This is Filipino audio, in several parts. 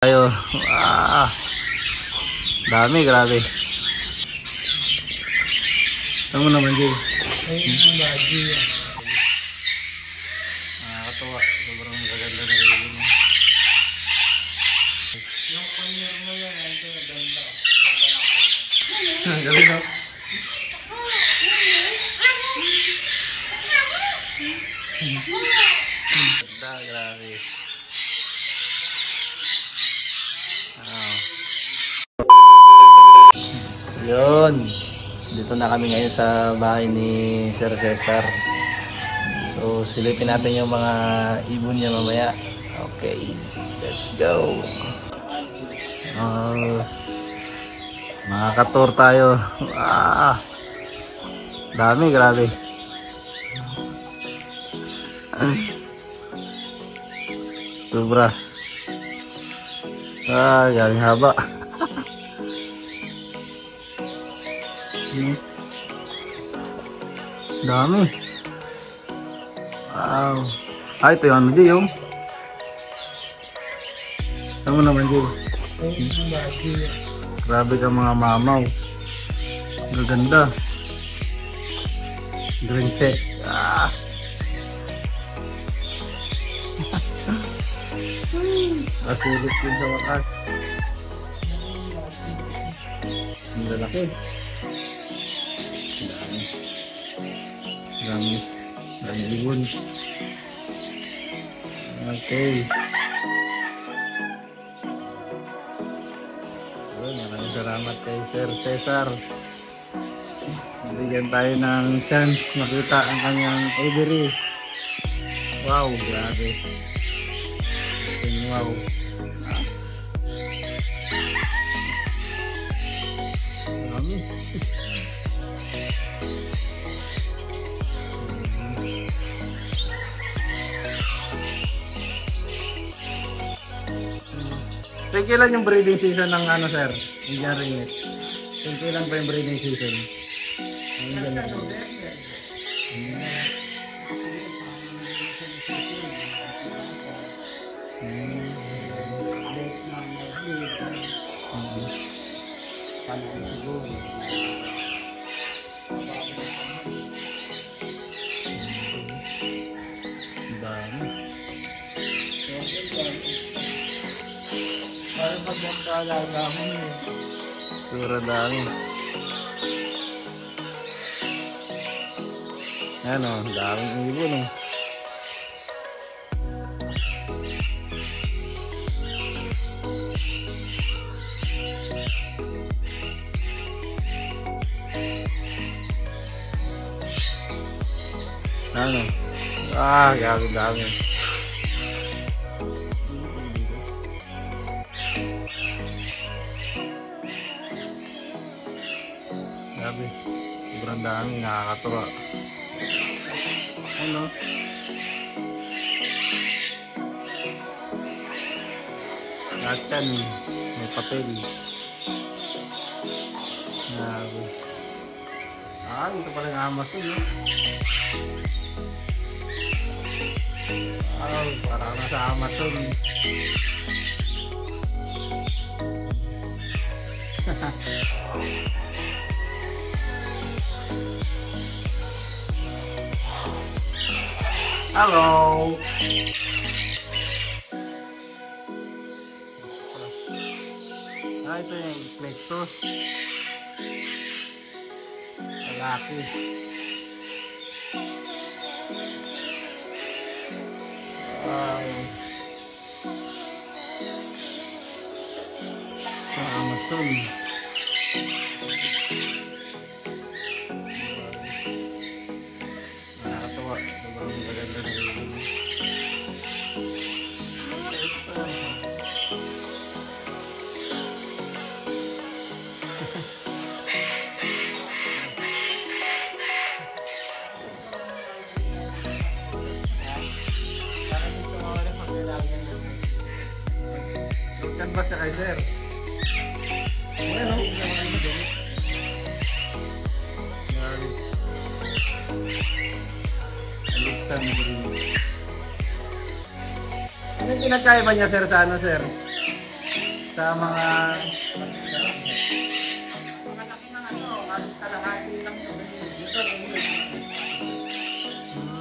Tayo. Dami, grabe. Ano naman, Jay? Nakakatawa. Sobrang gaganda na rin. Yung panyero mo yan, ito naganda. Ang galing, no? Ganda, grabe. Yun, dito na kami ngayon sa bahay ni Sir Cesar. So silipin natin yung mga ibon niya mamaya. Okay, let's go. Makaka-tour tayo. Dami, grabe. Sobra. Galing haba. Dami. Wow. Ito yung ano, Jay, yung ano naman, Jay? Grabe ka mga mamaw. Gaganda. Green set. Asulit din sa wakas. Ang lalaki. Dami ibon. Okay. Maraming salamat kay Sir Cesar. Bigyan tayo ng chance makita ang kanyang aviary. Wow, grabe. Wow. Dami. Kailan yung breeding season ng ano, sir? Indian Ringlet. Kailan pa yung breeding season? Parang magmagkalaga mo eh. Sura dami. Ayan o, daming ibon o. Ano? Grabe dami. Grabe, sobrang dami, nakakatuwa. Ano? Lahat yan, may papel. Grabe. Ito pala yung Amazon, no? Parang nasa Amazon. Hello. Ito yung Plexus. Lalaki. Sa Amazon. Nakakatawa. Sobrang maganda na rin. Canvas na kay sir. Ano? Ano pinagkaiba niya, sir, sa ano, sir? Sa mga... Malaki ng ano, halos kalahati lang ito. Dito,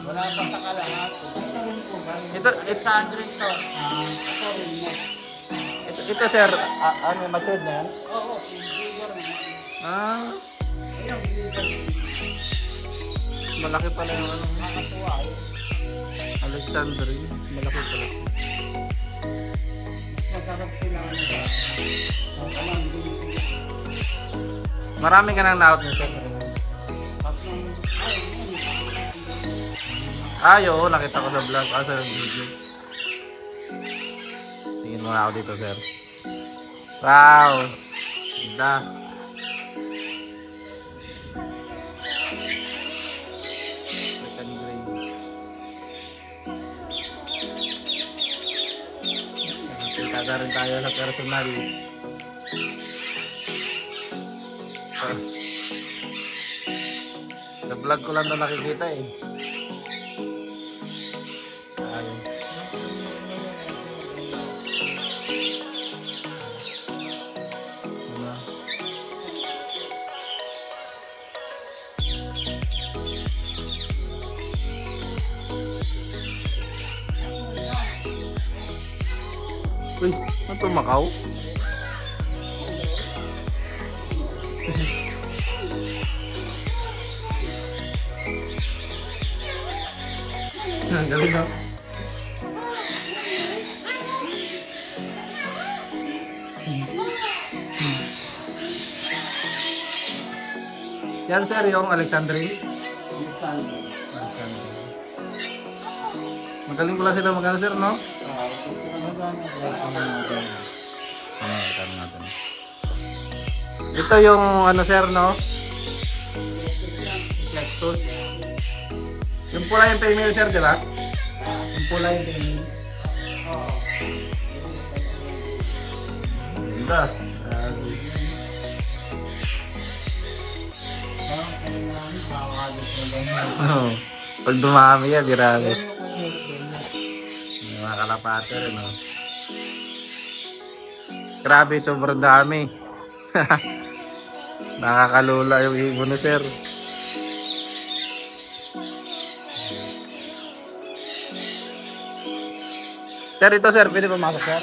wala pa sa kalahati. Ito rin po ba? Ito, 800 to. Ito rin mo. ito sir, ano, matured na yan? Oo, bigger mo. Ah, Ayun, bigger. malaki pala yung ano. Nakatuwa eh. Alexandria, malaki pala. Masarap sila ano ba? Ang alam, Marami ka nang naot nito. tatlong, Ay, oo, nakita ko sa vlog, sa video. Tingin mo na ako dito, sir. Wow! Ganda. Second grade. Kita rin tayo sa personal. Sa vlog ko lang na nakikita eh. Ayun. Ano? Uy, ano to, Macau? Galing no? Yan sir, yung Alexandria. Magaling pala sila magano sir, no? Ito yung ano sir, no? Cactus. Yung pula yung female sir, di ba? Yung pula yung female. Ganda. Oh, pag dumami yan, grabe. May mga kalapate rin, no? Grabe, sobrang dami. Nakakalula yung ibon na sir. Sir, ito sir, pwede pumasok sir?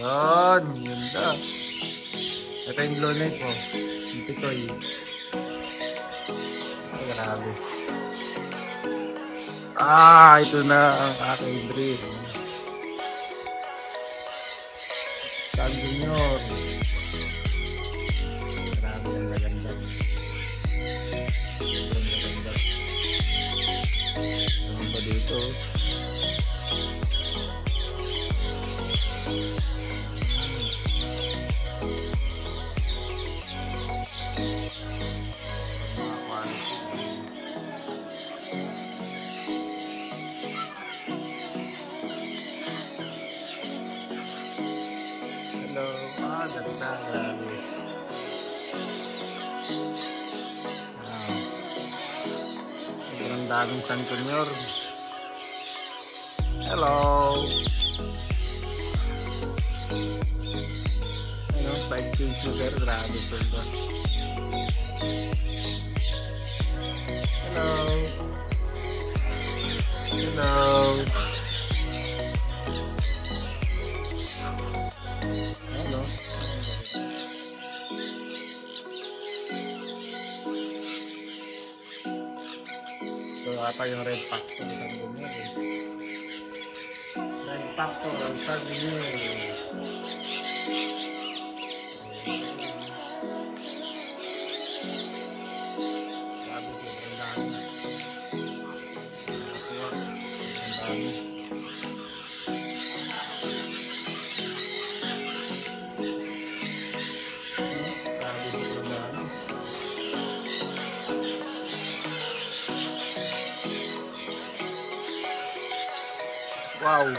Yan, ganda. Ito yung glow light po. Yung tikoy. Ay, grabe. Ah, ito na ang aking dream. San Junior. Grabe, ang gaganda. Ang gaganda. Naman pa dito. Hello. Ah, ganda. Grabe. Wow. Sobrang daming San Junior. Hello. Ano, 5K sugar. Grabe po ito. Hello. Hello. Hello. So, ata yung red factor ng Junior. Red factor ng San Junior. Grabe, sobrang dami. Nakakuha. Sobrang dami. Grabe, sobrang dami. Wow.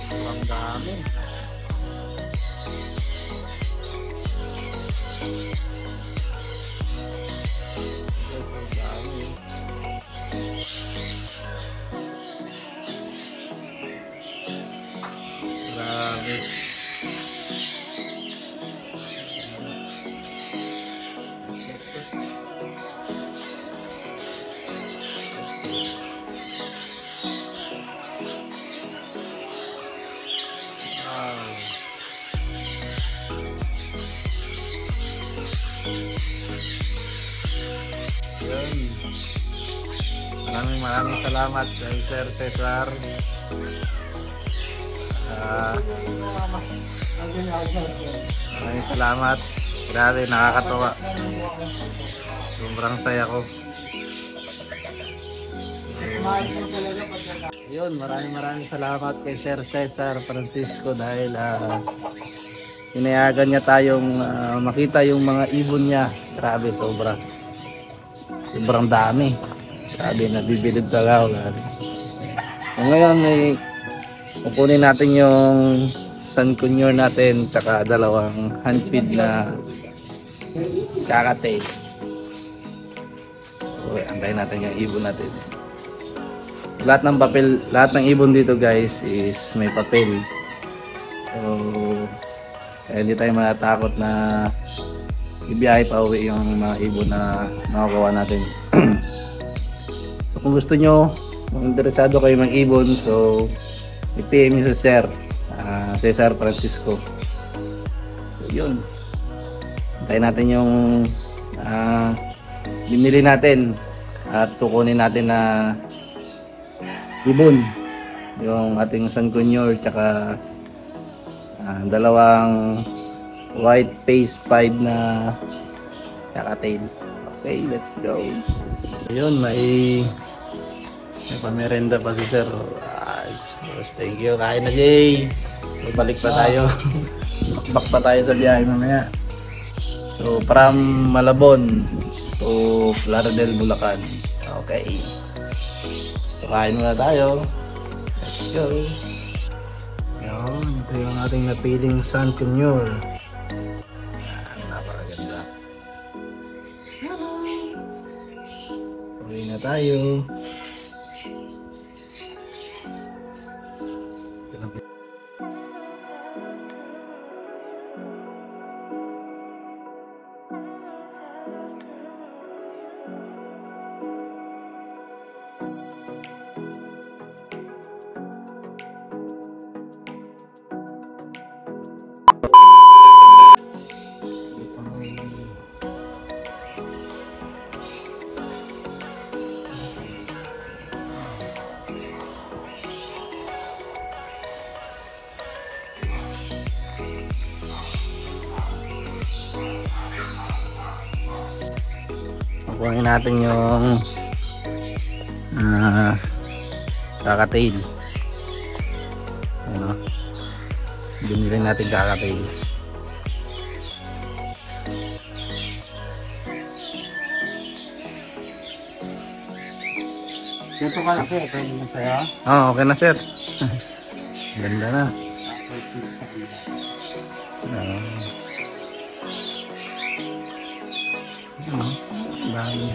Sobrang dami. Yun. Maraming salamat kay Sir Cesar. Maraming salamat. Grabe, nakakatawa. Sobrang saya ko. Yun, maraming salamat kay Sir Cesar Francisco dahil inayagan niya tayong makita yung mga ibon niya. Grabe, sobrang dami. Grabe, nabibilib talaga ako. So ngayon, kukunin natin yung Sun Conure natin tsaka dalawang hand feed na kakatay. So, antayin natin yung ibon natin. Lahat ng papel, lahat ng ibon dito guys is may papel. So, hindi tayo matatakot na ibiyahe pa uwi yung mga ibon na makukuha natin. So, kung gusto nyo, kung interesado kayo mag-ibon, so i-PM nyo sa Sir Cesar Francisco. So, yun. Antayin natin yung binili natin at kukunin natin na ibon. Yung ating Sun Conure tsaka dalawang white face pied na kakatail. Okay, let's go. Ayun, may pamerenda pa si Sir. Thank you. Kain na, Jay. Balik pa tayo. Back pa tayo sa biyahe mamaya. So, from Malabon to Laredel, Bulacan. Okay. So, kain muna tayo. Let's go. Yun, ito yung ating napiling Sun Conure. Napakaganda. Uwi na tayo. Kukunin natin yung kakatail. Ano? Binili natin kakatail. Dito ka na sir, pwede na sa'yo? Oo, okay na sir. Ganda na. Dami.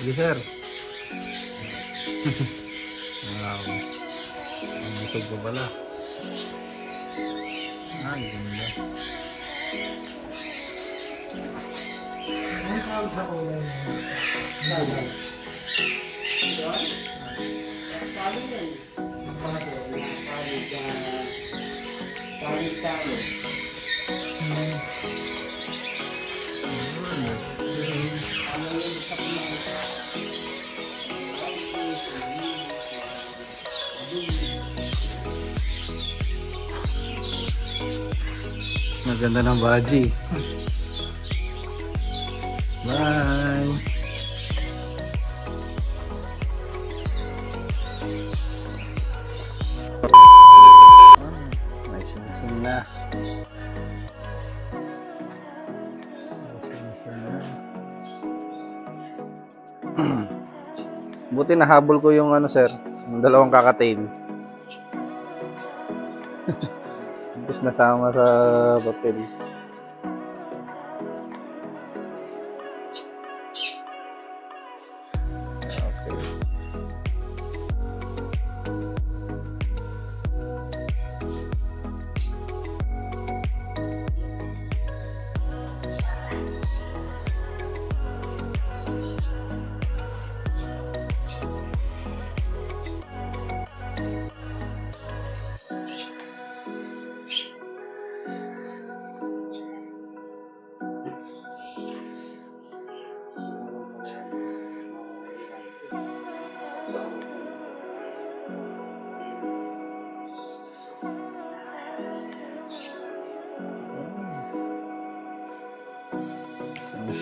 Sige sir. Wow. Ang busog ko pala. Ay, ganda. Maganda ng baji. Bye. May sing na. Buti nahabol ko yung ano sir, yung dalawang kakatail. Tapos nasama sa papel.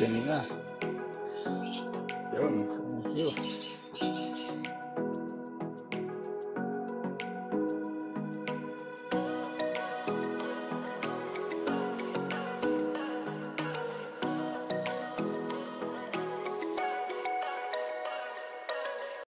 opening na. Yun, thank you.